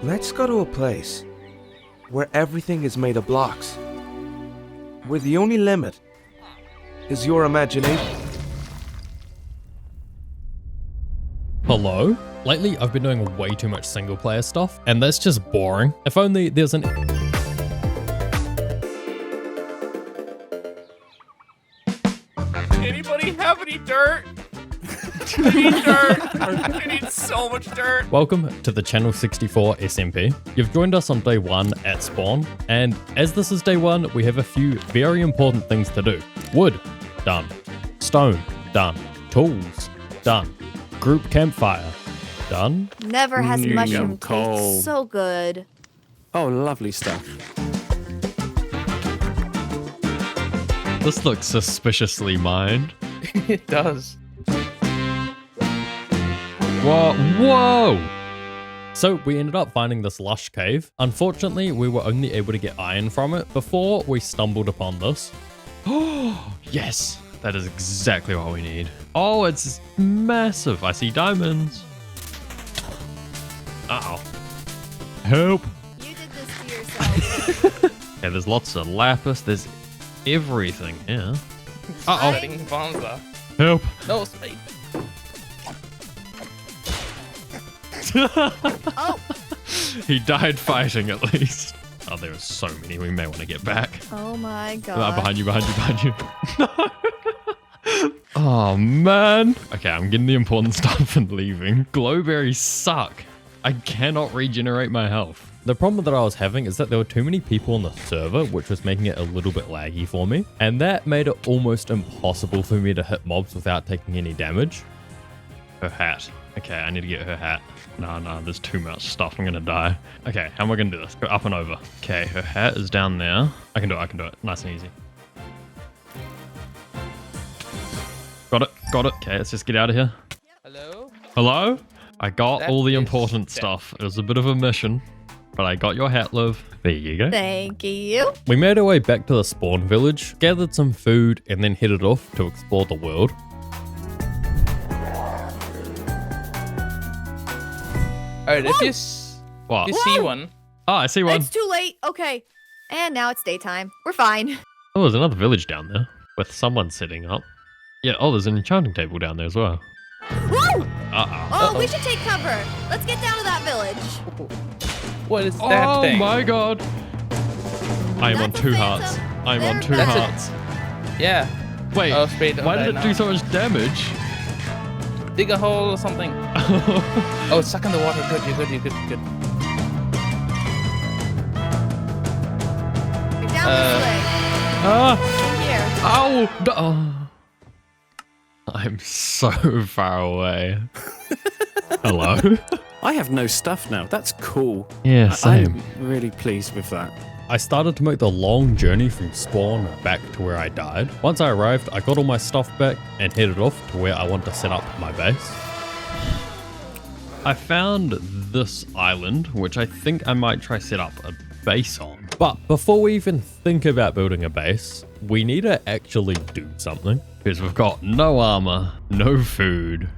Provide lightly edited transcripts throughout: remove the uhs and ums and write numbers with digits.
Let's go to a place where everything is made of blocks, where the only limit is your imagination. Hello? Lately, I've been doing way too much single player stuff, and that's just boring. If only there's an... Anybody have any dirt? I need dirt. I need so much dirt. Welcome to the Channel 64 SMP. You've joined us on day 1 at spawn, and as this is day 1, we have a few very important things to do. Wood, done. Stone, done. Tools, done. Group campfire, done. Never has mushroom coal. taste so good. Oh, lovely stuff. This looks suspiciously mined. It does. Whoa! So we ended up finding this lush cave. Unfortunately, we were only able to get iron from it before we stumbled upon this. Oh, yes! That is exactly what we need. Oh, it's massive. I see diamonds. Uh-oh. Help! You did this to yourself. Okay, there's lots of lapis. There's everything here. Uh-oh. Setting bombs off. Help! No, space. Oh, He died fighting at least. Oh, there are so many. We may want to get back. oh my god. Behind you. No. Oh, man. Okay, I'm getting the important stuff and leaving. Glowberries suck. I cannot regenerate my health. The problem that I was having is that there were too many people on the server, which was making it a little bit laggy for me. And that made it almost impossible for me to hit mobs without taking any damage. Her hat. Okay, I need to get her hat. No, there's too much stuff. I'm gonna die. Okay, how am I gonna do this? Go up and over. Okay, her hat is down there. I can do it. Nice and easy. Got it. Okay, let's just get out of here. Hello? Hello? I got That all the is important death. stuff. It was a bit of a mission, but I got your hat, Liv. There you go. Thank you. We made our way back to the spawn village, gathered some food, and then headed off to explore the world. Alright, if you What? see one, Oh, I see one. It's too late. Okay. And now it's daytime. We're fine. Oh, there's another village down there with someone sitting up. Yeah, oh, there's an enchanting table down there as well. Whoa! Uh-oh. Oh, we should take cover. Let's get down to that village. what is that Oh thing? my god. I am on That's a 2 phantom. hearts. I'm on There 2 it hearts. Yeah. Wait, Oh, Spade, why okay, did it do now. so much damage? Dig a hole or something. Oh, it's stuck in the water. Good, you're good. You're down this way. Ah! Here. Ow! Oh. I'm so far away. Hello? I have no stuff now. That's cool. Yeah, I'm really pleased with that. I started to make the long journey from spawn back to where I died. Once I arrived, I got all my stuff back and headed off to where I want to set up my base. I found this island, which I think I might try set up a base on. But before we even think about building a base, we need to actually do something. Because we've got no armor, no food.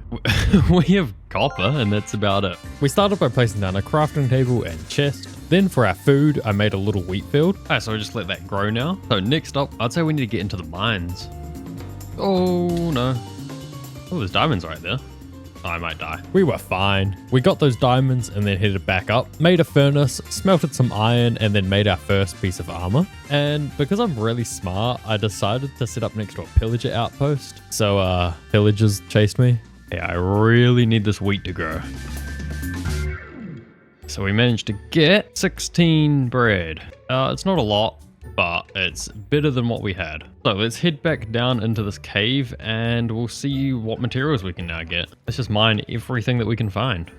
We have copper and that's about it. We started by placing down a crafting table and chest. Then for our food, I made a little wheat field. Alright, so I just let that grow now. So next up, I'd say we need to get into the mines. Oh no. Oh, there's diamonds right there. I might die. We were fine. We got those diamonds and then headed back up, made a furnace, smelted some iron, and then made our first piece of armor. And because I'm really smart, I decided to set up next to a pillager outpost. So, pillagers chased me. Yeah, I really need this wheat to grow. So we managed to get 16 bread. It's not a lot, but it's better than what we had. So let's head back down into this cave and we'll see what materials we can now get. Let's just mine everything that we can find.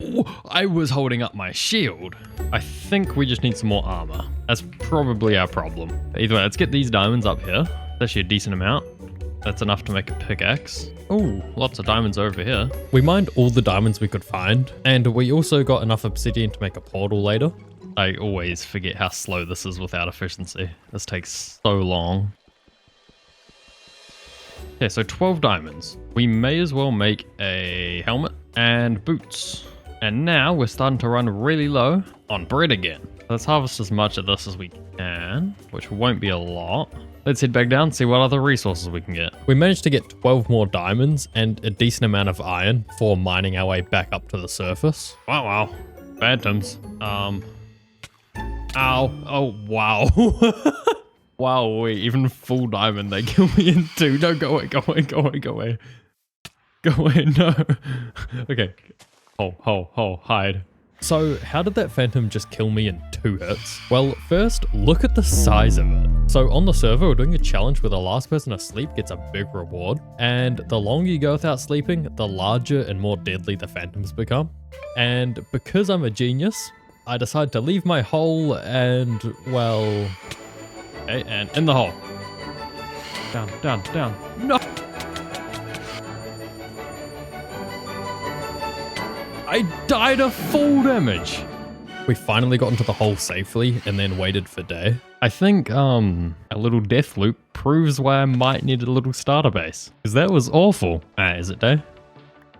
Ooh, I was holding up my shield. I think we just need some more armor. That's probably our problem. Either way, let's get these diamonds up here. That's actually a decent amount. That's enough to make a pickaxe. Oh, lots of diamonds over here. We mined all the diamonds we could find, and we also got enough obsidian to make a portal later. I always forget how slow this is without efficiency. This takes so long. Yeah, so 12 diamonds. We may as well make a helmet and boots. And now we're starting to run really low on bread again. Let's harvest as much of this as we can, which won't be a lot. Let's head back down, see what other resources we can get. We managed to get 12 more diamonds and a decent amount of iron for mining our way back up to the surface. Wow. Phantoms. Ow. Oh, wow. Wow, wait, even full diamond, they kill me in 2. No, go away. Go away, no. Okay. Hide. So, how did that phantom just kill me in 2 hits? Well, first, look at the size of it. So, on the server, we're doing a challenge where the last person asleep gets a big reward. And the longer you go without sleeping, the larger and more deadly the phantoms become. And because I'm a genius, I decided to leave my hole and, well... Okay, and in the hole. Down. No! I died of full damage. We finally got into the hole safely and then waited for day. I think a little death loop proves why I might need a little starter base, because that was awful. Is it day?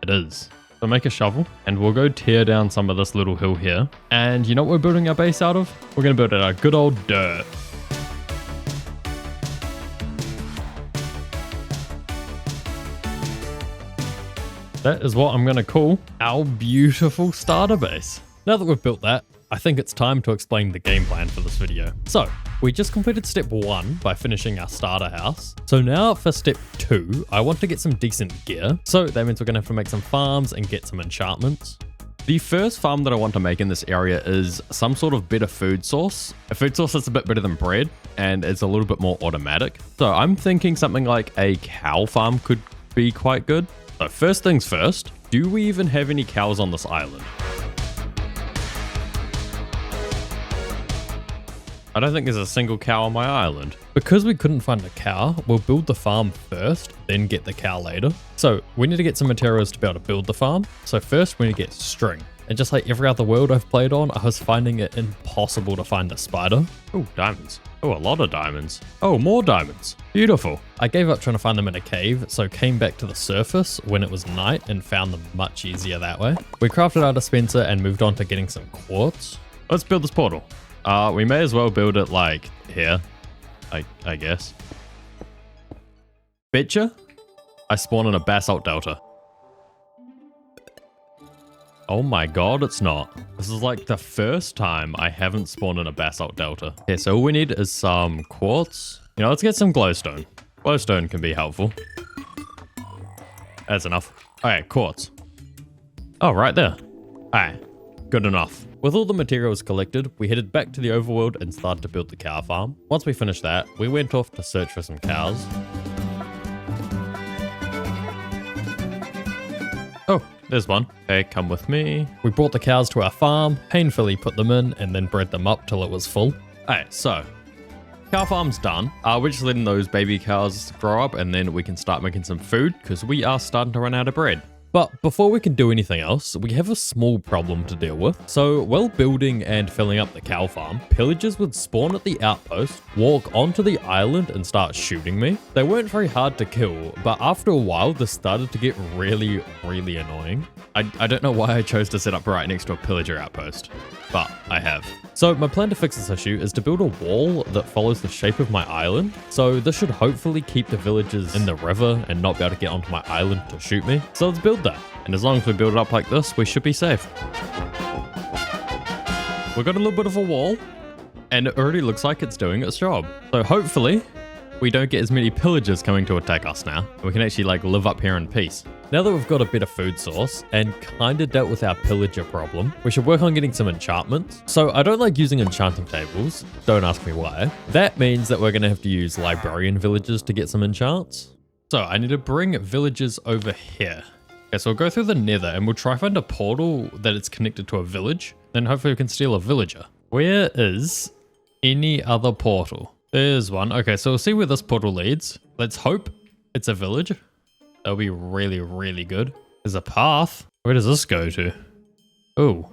It is. So make a shovel and we'll go tear down some of this little hill here. And you know what we're building our base out of? We're gonna build it out of good old dirt. That is what I'm going to call our beautiful starter base. Now that we've built that, I think it's time to explain the game plan for this video. So, we just completed step 1 by finishing our starter house. So now for step 2, I want to get some decent gear. So that means we're going to have to make some farms and get some enchantments. The first farm that I want to make in this area is some sort of better food source. A food source that's a bit better than bread and is a little bit more automatic. So I'm thinking something like a cow farm could be quite good. So first things first, do we even have any cows on this island? I don't think there's a single cow on my island. Because we couldn't find a cow, we'll build the farm first, then get the cow later. So we need to get some materials to be able to build the farm. So first we need to get string. And just like every other world I've played on, I was finding it impossible to find a spider. Oh, diamonds. Oh, a lot of diamonds. Oh, more diamonds. Beautiful. I gave up trying to find them in a cave, so came back to the surface when it was night and found them much easier that way. We crafted our dispenser and moved on to getting some quartz. Let's build this portal. We may as well build it like here, I guess. Betcha I spawn in a basalt delta. Oh my god, it's not. This is like the first time I haven't spawned in a basalt delta. Okay, so all we need is some quartz. You know, let's get some glowstone. Glowstone can be helpful. That's enough. Alright, quartz. Oh, right there. Alright, good enough. With all the materials collected, we headed back to the overworld and started to build the cow farm. Once we finished that, we went off to search for some cows. Oh, there's one. Hey, come with me. We brought the cows to our farm, painfully put them in, and then bred them up till it was full. Alright, so cow farm's done. We're just letting those baby cows grow up and then we can start making some food because we are starting to run out of bread. But before we can do anything else, we have a small problem to deal with. So while building and filling up the cow farm, pillagers would spawn at the outpost, walk onto the island and start shooting me. They weren't very hard to kill, but after a while this started to get really annoying. I don't know why I chose to set up right next to a pillager outpost, but I have. So my plan to fix this issue is to build a wall that follows the shape of my island. So this should hopefully keep the villagers in the river and not be able to get onto my island to shoot me. So let's build that. And as long as we build it up like this, we should be safe. We've got a little bit of a wall and it already looks like it's doing its job. So hopefully we don't get as many pillagers coming to attack us now. We can actually like live up here in peace. Now that we've got a better food source and kind of dealt with our pillager problem, we should work on getting some enchantments. So I don't like using enchanting tables. Don't ask me why. That means that we're going to have to use librarian villagers to get some enchants. So I need to bring villagers over here. Okay, so we'll go through the nether and we'll try find a portal that is connected to a village. Then hopefully we can steal a villager. Where is any other portal? There's one. Okay, so we'll see where this portal leads. Let's hope it's a village. That'll be really good. There's a path. Where does this go to? Oh.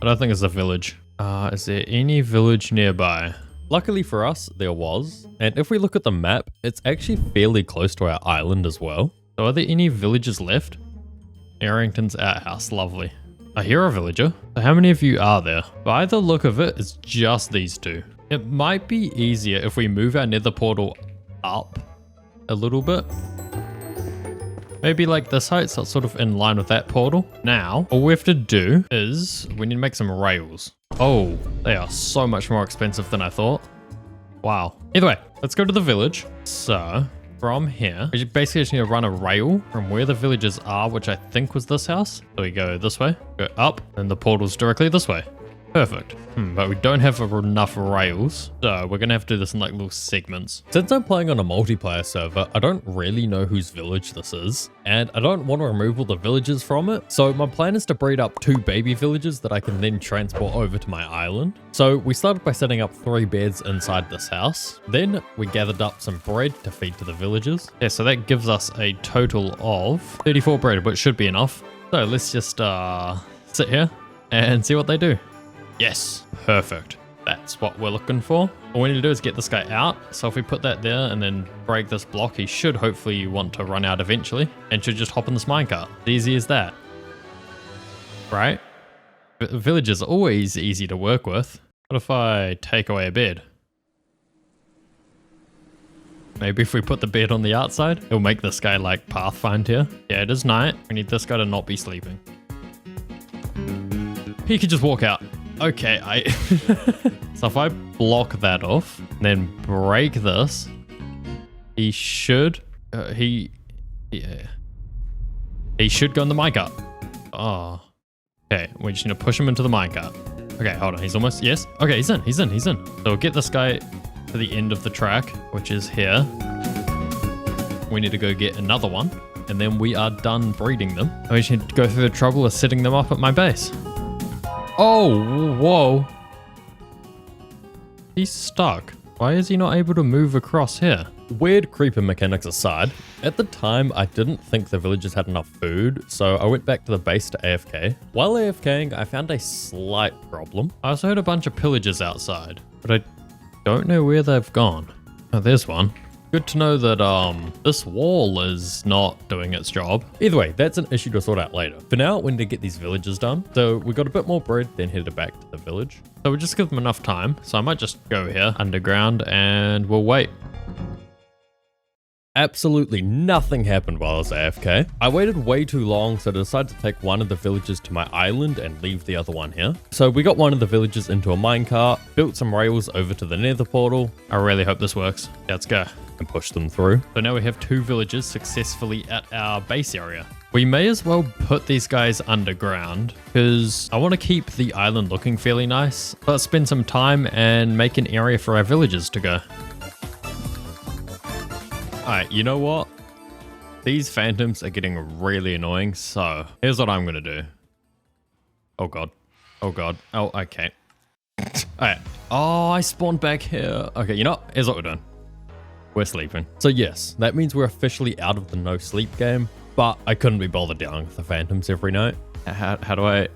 I don't think it's a village. Is there any village nearby? Luckily for us, there was. And if we look at the map, it's actually fairly close to our island as well. So are there any villages left? Arrington's outhouse, lovely. I hear a villager. So how many of you are there? By the look of it, it's just these two. It might be easier if we move our nether portal up a little bit. Maybe like this height, so it's sort of in line with that portal. Now, all we have to do is we need to make some rails. Oh, they are so much more expensive than I thought. Wow. Either way, let's go to the village. So from here, we basically just need to run a rail from where the villagers are, which I think was this house. So we go this way, go up, and the portal's directly this way. Perfect. But we don't have enough rails, so we're gonna have to do this in like little segments. Since I'm playing on a multiplayer server, I don't really know whose village this is, and I don't want to remove all the villagers from it. So my plan is to breed up 2 baby villagers that I can then transport over to my island. So we started by setting up 3 beds inside this house. Then we gathered up some bread to feed to the villagers. Yeah, so that gives us a total of 34 bread, which should be enough. So let's just sit here and see what they do. Yes, perfect. That's what we're looking for. All we need to do is get this guy out. So if we put that there and then break this block, he should hopefully want to run out eventually and should just hop in this minecart. Easy as that. Right? Villagers are always easy to work with. What if I take away a bed? Maybe if we put the bed on the outside, it'll make this guy like Pathfind here. Yeah, it is night. We need this guy to not be sleeping. He could just walk out. Okay, so if I block that off, then break this, he should, he should go in the minecart. Oh, okay, we just need to push him into the minecart. Okay, hold on, he's almost, yes, okay, he's in. So we'll get this guy to the end of the track, which is here. We need to go get another one, and then we are done breeding them. And we just need to go through the trouble of setting them up at my base. Oh, whoa. He's stuck. Why is he not able to move across here? Weird creeper mechanics aside, at the time I didn't think the villagers had enough food, so I went back to the base to AFK. While AFKing, I found a slight problem. I also heard a bunch of pillagers outside, but I don't know where they've gone. Oh, there's one. Good to know that this wall is not doing its job. Either way, that's an issue to sort out later. For now, we need to get these villagers done. So we got a bit more bread, then headed back to the village. So we'll just give them enough time. So I might just go here underground and we'll wait. Absolutely nothing happened while I was AFK. I waited way too long, so I decided to take one of the villagers to my island and leave the other one here. So we got one of the villagers into a minecart, built some rails over to the nether portal. I really hope this works. Let's go. And push them through. So now we have 2 villagers successfully at our base area. We may as well put these guys underground because I want to keep the island looking fairly nice, but spend some time and make an area for our villagers to go. Alright, you know what? These phantoms are getting really annoying, so here's what I'm going to do. Oh god. Oh god. Oh, okay. Alright. Oh, I spawned back here. Okay, you know what? Here's what we're doing. We're sleeping. So yes, that means we're officially out of the no sleep game, but I couldn't be bothered dealing with the phantoms every night. How do I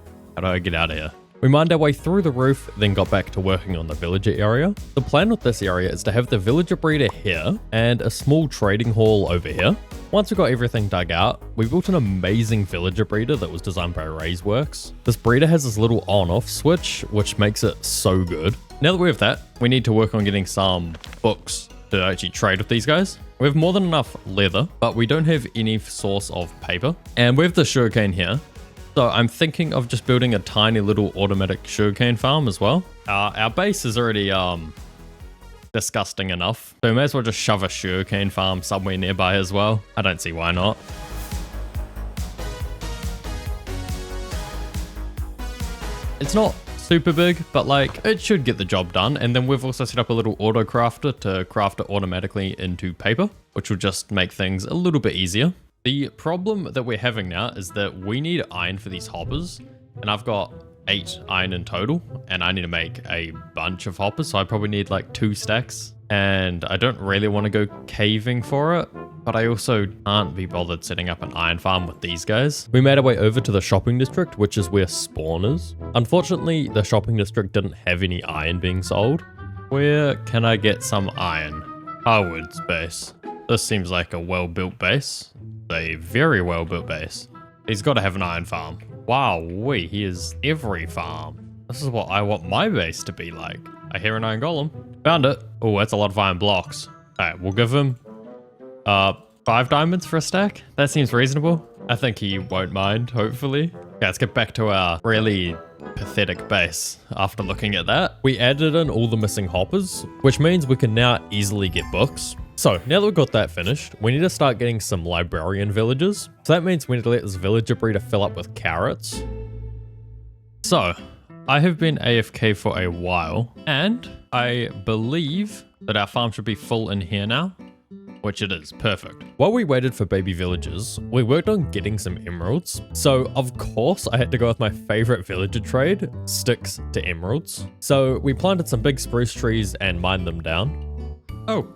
get out of here? We mined our way through the roof, then got back to working on the villager area. The plan with this area is to have the villager breeder here and a small trading hall over here. Once we got everything dug out, we built an amazing villager breeder that was designed by RaiseWorks. This breeder has this little on-off switch, which makes it so good. Now that we have that, we need to work on getting some books to actually trade with these guys. We have more than enough leather, but we don't have any source of paper. And we have the sugarcane here. So I'm thinking of just building a tiny little automatic sugarcane farm as well. Our base is already disgusting enough. So we may as well just shove a sugarcane farm somewhere nearby as well. I don't see why not. It's not super big, but like it should get the job done. And then we've also set up a little auto crafter to craft it automatically into paper, which will just make things a little bit easier. The problem that we're having now is that we need iron for these hoppers, and I've got 8 iron in total, and I need to make a bunch of hoppers, so I probably need like 2 stacks. And I don't really want to go caving for it, but I also can't be bothered setting up an iron farm with these guys. We made our way over to the shopping district, which is where spawn is. Unfortunately, the shopping district didn't have any iron being sold. Where can I get some iron? Harwood's base. This seems like a well-built base. A very well-built base. He's got to have an iron farm. Wow, he is every farm. This is what I want my base to be like. I hear an iron golem. Found it. Oh, that's a lot of iron blocks. All right, we'll give him 5 diamonds for a stack. That seems reasonable. I think he won't mind, hopefully. Okay, let's get back to our really pathetic base. After looking at that, we added in all the missing hoppers, which means we can now easily get books. So now that we've got that finished, we need to start getting some librarian villagers. So that means we need to let this villager breeder fill up with carrots. So I have been AFK for a while, and I believe that our farm should be full in here now, which it is. Perfect. While we waited for baby villagers, we worked on getting some emeralds. So of course I had to go with my favorite villager trade, sticks to emeralds. So we planted some big spruce trees and mined them down. Oh,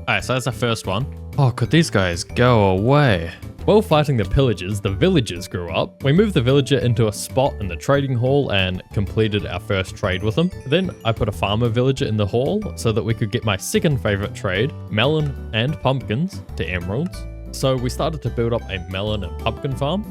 alright, so that's the first one. Oh, could these guys go away? While fighting the pillagers, the villagers grew up. We moved the villager into a spot in the trading hall and completed our first trade with him. Then I put a farmer villager in the hall so that we could get my second favorite trade, melon and pumpkins, to emeralds. So we started to build up a melon and pumpkin farm.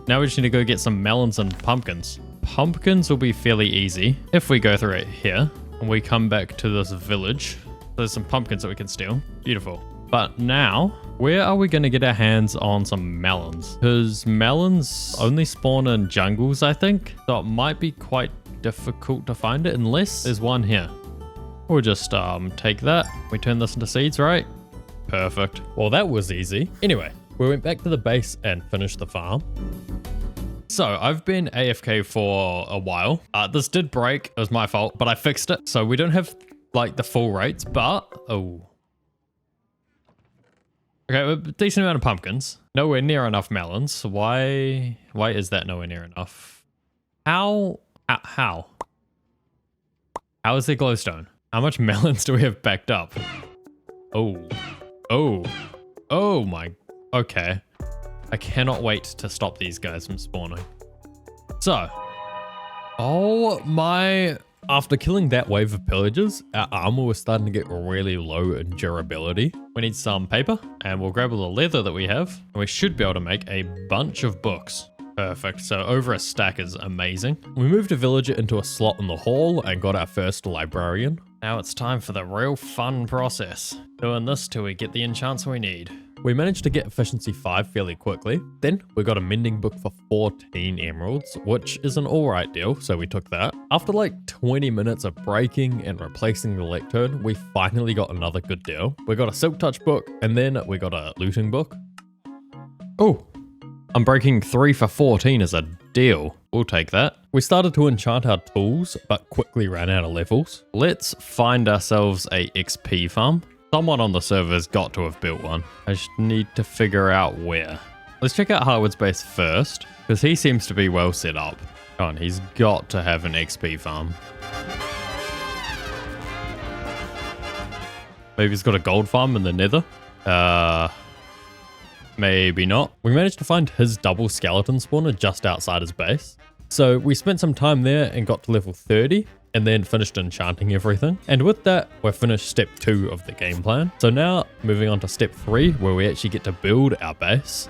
Now we just need to go get some melons and pumpkins. Pumpkins will be fairly easy if we go through it here and we come back to this village. There's some pumpkins that we can steal. Beautiful. But now, where are we going to get our hands on some melons? Because melons only spawn in jungles, I think. So it might be quite difficult to find it unless there's one here. We'll just take that. We turn this into seeds, right? Perfect. Well, that was easy. Anyway, we went back to the base and finished the farm. So I've been AFK for a while. This did break. It was my fault, but I fixed it. So we don't have like the full rates, but okay, a decent amount of pumpkins. Nowhere near enough melons. So why is that nowhere near enough? How is there glowstone? How much melons do we have backed up? Oh my. Okay, I cannot wait to stop these guys from spawning. So, oh my. After killing that wave of pillagers, our armor was starting to get really low in durability. We need some paper, and we'll grab all the leather that we have, and we should be able to make a bunch of books. Perfect, so over a stack is amazing. We moved a villager into a slot in the hall and got our first librarian. Now it's time for the real fun process. Doing this till we get the enchants we need. We managed to get efficiency 5 fairly quickly. Then we got a mending book for 14 emeralds, which is an alright deal, so we took that. After like 20 minutes of breaking and replacing the lectern, we finally got another good deal. We got a silk touch book, and then we got a looting book. Oh, I'm breaking 3 for 14 as a deal. We'll take that. We started to enchant our tools, but quickly ran out of levels. Let's find ourselves a XP farm. Someone on the server's got to have built one. I just need to figure out where. Let's check out Harwood's base first, because he seems to be well set up. Come on, he's got to have an XP farm. Maybe he's got a gold farm in the nether. Maybe not. We managed to find his double skeleton spawner just outside his base. So we spent some time there and got to level 30. And then finished enchanting everything. And with that, we're finished step 2 of the game plan. So now, moving on to step 3, where we actually get to build our base.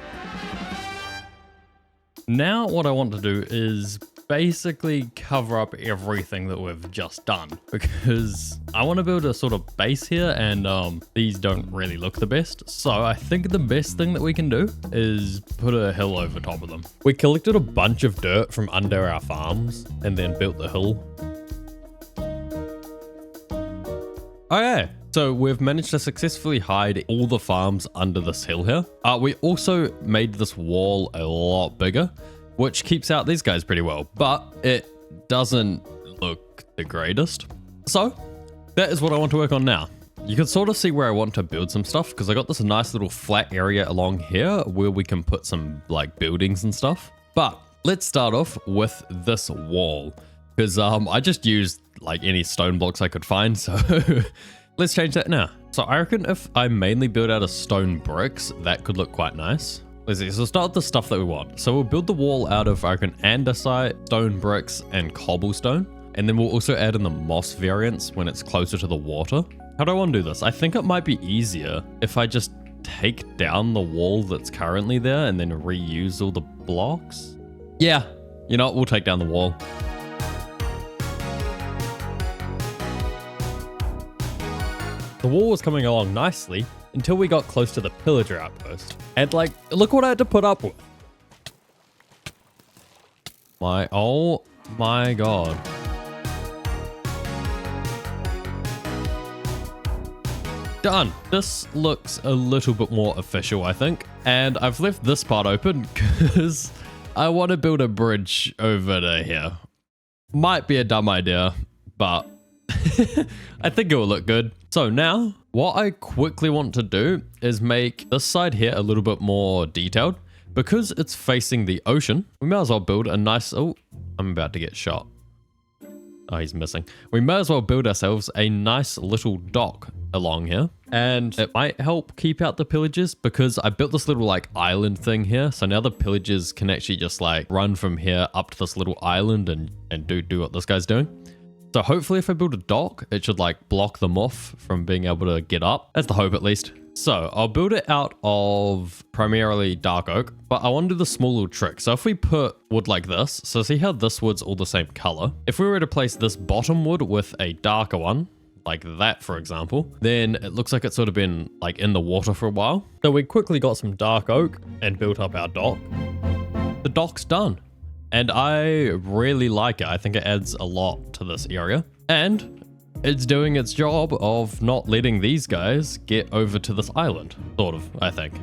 Now, what I want to do is basically cover up everything that we've just done. Because I want to build a sort of base here, and these don't really look the best. So I think the best thing that we can do is put a hill over top of them. We collected a bunch of dirt from under our farms, and then built the hill. Okay, so we've managed to successfully hide all the farms under this hill here. We also made this wall a lot bigger, which keeps out these guys pretty well, but it doesn't look the greatest. So that is what I want to work on now. You can sort of see where I want to build some stuff, because I got this nice little flat area along here where we can put some like buildings and stuff. But let's start off with this wall, because I just used like any stone blocks I could find, so let's change that now. So I reckon if I mainly build out of stone bricks, that could look quite nice. Let's see, so we'll start with the stuff that we want. So we'll build the wall out of, I reckon, andesite, stone bricks, and cobblestone. And then we'll also add in the moss variants when it's closer to the water. How do I want to do this? I think it might be easier if I just take down the wall that's currently there and then reuse all the blocks? Yeah, you know what, we'll take down the wall. The wall was coming along nicely until we got close to the pillager outpost. And like, look what I had to put up with. Oh my god. Done. This looks a little bit more official, I think. And I've left this part open because I want to build a bridge over to here. Might be a dumb idea, but I think it will look good. So now, what I quickly want to do is make this side here a little bit more detailed. Because it's facing the ocean, we may as well build a nice... Oh, I'm about to get shot. Oh, he's missing. We may as well build ourselves a nice little dock along here. And it might help keep out the pillagers because I built this little like island thing here. So now the pillagers can actually just like run from here up to this little island and do what this guy's doing. So hopefully if I build a dock, it should like block them off from being able to get up. That's the hope at least. So I'll build it out of primarily dark oak, but I want to do the small little trick. So if we put wood like this, so see how this wood's all the same color? If we were to place this bottom wood with a darker one, like that for example, then it looks like it's sort of been like in the water for a while. So we quickly got some dark oak and built up our dock. The dock's done. And I really like it. I think it adds a lot to this area. And it's doing its job of not letting these guys get over to this island. Sort of, I think.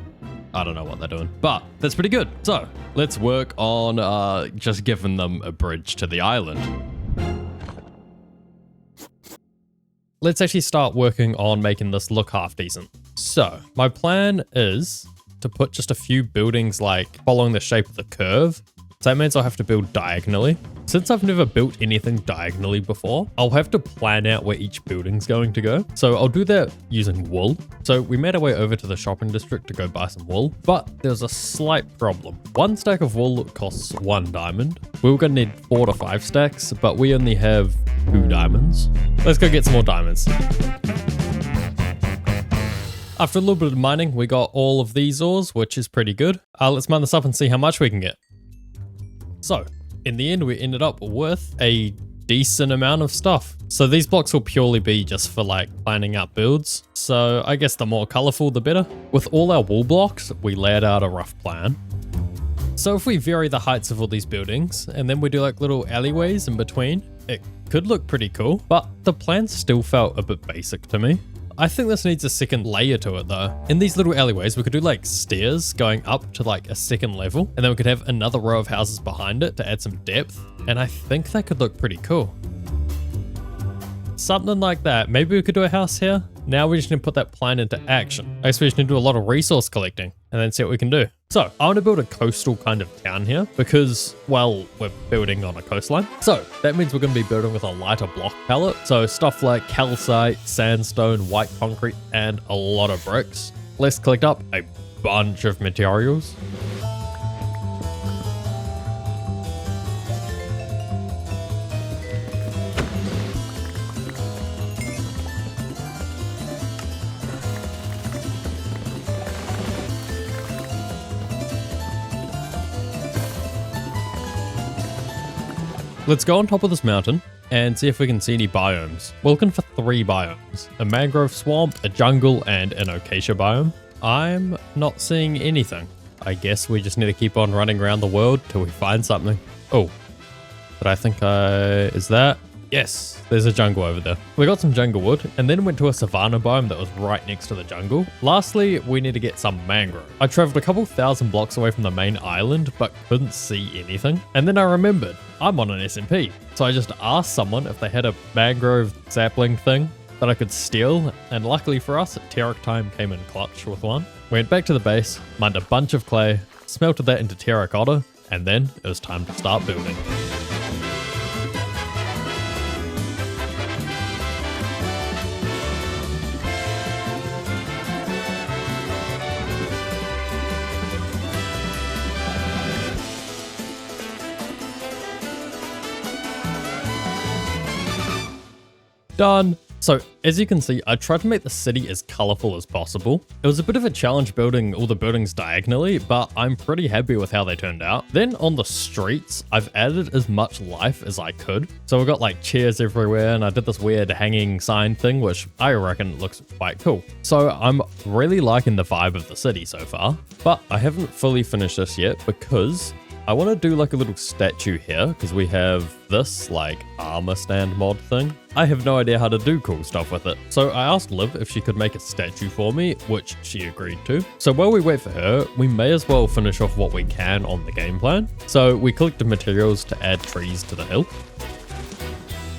I don't know what they're doing, but that's pretty good. So let's work on just giving them a bridge to the island. Let's actually start working on making this look half decent. So my plan is to put just a few buildings like following the shape of the curve. So that means I'll have to build diagonally. Since I've never built anything diagonally before, I'll have to plan out where each building's going to go. So I'll do that using wool. So we made our way over to the shopping district to go buy some wool, but there's a slight problem. One stack of wool costs 1 diamond. We were gonna need 4 to 5 stacks, but we only have 2 diamonds. Let's go get some more diamonds. After a little bit of mining, we got all of these ores, which is pretty good. Let's mine this up and see how much we can get. So, in the end, we ended up with a decent amount of stuff. So these blocks will purely be just for like planning out builds. So I guess the more colorful, the better. With all our wool blocks, we laid out a rough plan. So if we vary the heights of all these buildings, and then we do like little alleyways in between, it could look pretty cool, but the plan still felt a bit basic to me. I think this needs a second layer to it though. In these little alleyways, we could do like stairs going up to like a second level, and then we could have another row of houses behind it to add some depth. And I think that could look pretty cool. Something like that. Maybe we could do a house here. Now we just need to put that plan into action. I guess we just need to do a lot of resource collecting and then see what we can do. So I want to build a coastal kind of town here because, well, we're building on a coastline. So that means we're going to be building with a lighter block palette. So stuff like calcite, sandstone, white concrete, and a lot of bricks. Let's collect up a bunch of materials. Let's go on top of this mountain and see if we can see any biomes. We're looking for 3 biomes, a mangrove swamp, a jungle, and an acacia biome. I'm not seeing anything. I guess we just need to keep on running around the world till we find something. Oh, but I think is that? Yes, there's a jungle over there. We got some jungle wood and then went to a savanna biome that was right next to the jungle. Lastly, we need to get some mangrove. I traveled a couple thousand blocks away from the main island, but couldn't see anything. And then I remembered, I'm on an SMP. So I just asked someone if they had a mangrove sapling thing that I could steal. And luckily for us, Terrac Time came in clutch with one. Went back to the base, mined a bunch of clay, smelted that into terracotta, and then it was time to start building. Done. So, as you can see, I tried to make the city as colorful as possible. It was a bit of a challenge building all the buildings diagonally, but I'm pretty happy with how they turned out. Then on the streets, I've added as much life as I could. So we've got like chairs everywhere, and I did this weird hanging sign thing, which I reckon looks quite cool. So I'm really liking the vibe of the city so far, but I haven't fully finished this yet because I want to do like a little statue here because we have this like armor stand mod thing. I have no idea how to do cool stuff with it. So I asked Liv if she could make a statue for me, which she agreed to. So while we wait for her, we may as well finish off what we can on the game plan. So we collected materials to add trees to the hill.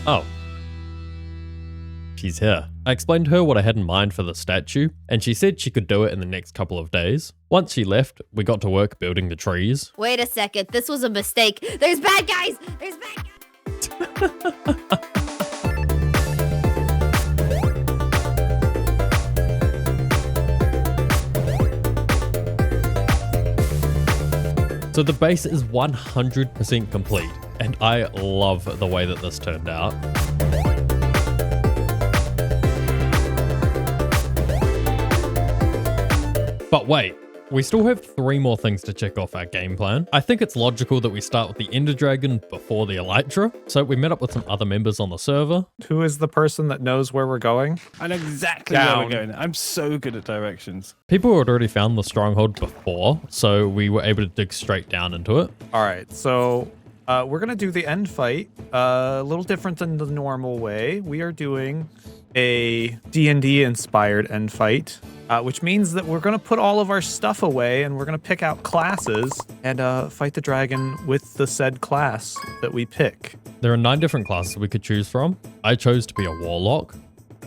Oh. She's here. I explained to her what I had in mind for the statue, and she said she could do it in the next couple of days. Once she left, we got to work building the trees. Wait a second. This was a mistake. There's bad guys. There's bad guys. So the base is 100% complete, and I love the way that this turned out. But wait, we still have 3 more things to check off our game plan. I think it's logical that we start with the Ender Dragon before the Elytra. So we met up with some other members on the server. Who is the person that knows where we're going? I know exactly where we're going. I'm so good at directions. People had already found the stronghold before, so we were able to dig straight down into it. All right, so we're going to do the end fight a little different than the normal way. We are doing a D&D inspired end fight, which means that we're going to put all of our stuff away and we're going to pick out classes and fight the dragon with the said class that we pick. There are 9 different classes we could choose from. I chose to be a warlock.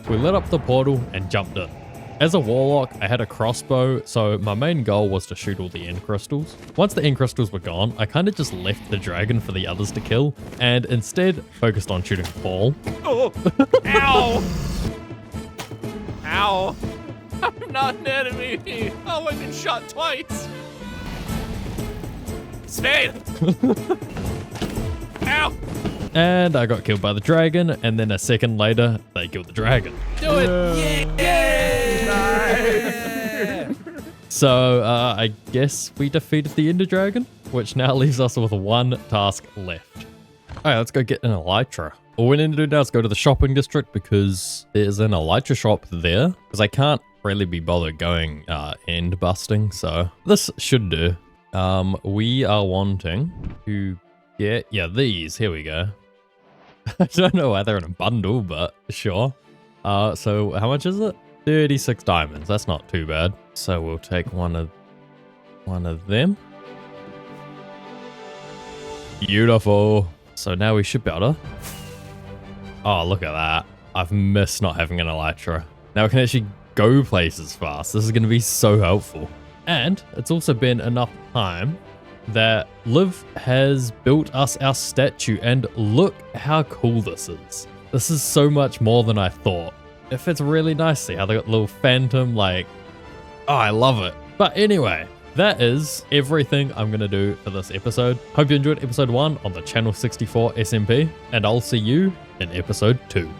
We lit up the portal and jumped in. As a warlock, I had a crossbow, so my main goal was to shoot all the end crystals. Once the end crystals were gone, I kind of just left the dragon for the others to kill, and instead focused on shooting Paul. Oh, ow! Ow! I'm not an enemy. Oh, I've been shot twice. Spade! Ow! And I got killed by the dragon, and then a second later, they killed the dragon. Do it! Yay! So I guess we defeated the Ender Dragon, which now leaves us with 1 task left. Alright, let's go get an Elytra. All we need to do now is go to the shopping district because there's an Elytra shop there. Because I can't really be bothered going end busting, so this should do. We are wanting to get, these. Here we go. I don't know why they're in a bundle, but sure. So how much is it? 36 diamonds. That's not too bad. So we'll take one of them. Beautiful. So now we should be able to... Oh, look at that. I've missed not having an Elytra. Now we can actually go places fast. This is going to be so helpful. And it's also been enough time that Liv has built us our statue, and look how cool this is. This is so much more than I thought. It fits really nicely how they got the little phantom, like, oh, I love it. But anyway, that is everything I'm going to do for this episode. Hope you enjoyed episode 1 on the Channel 64 SMP, and I'll see you in episode 2.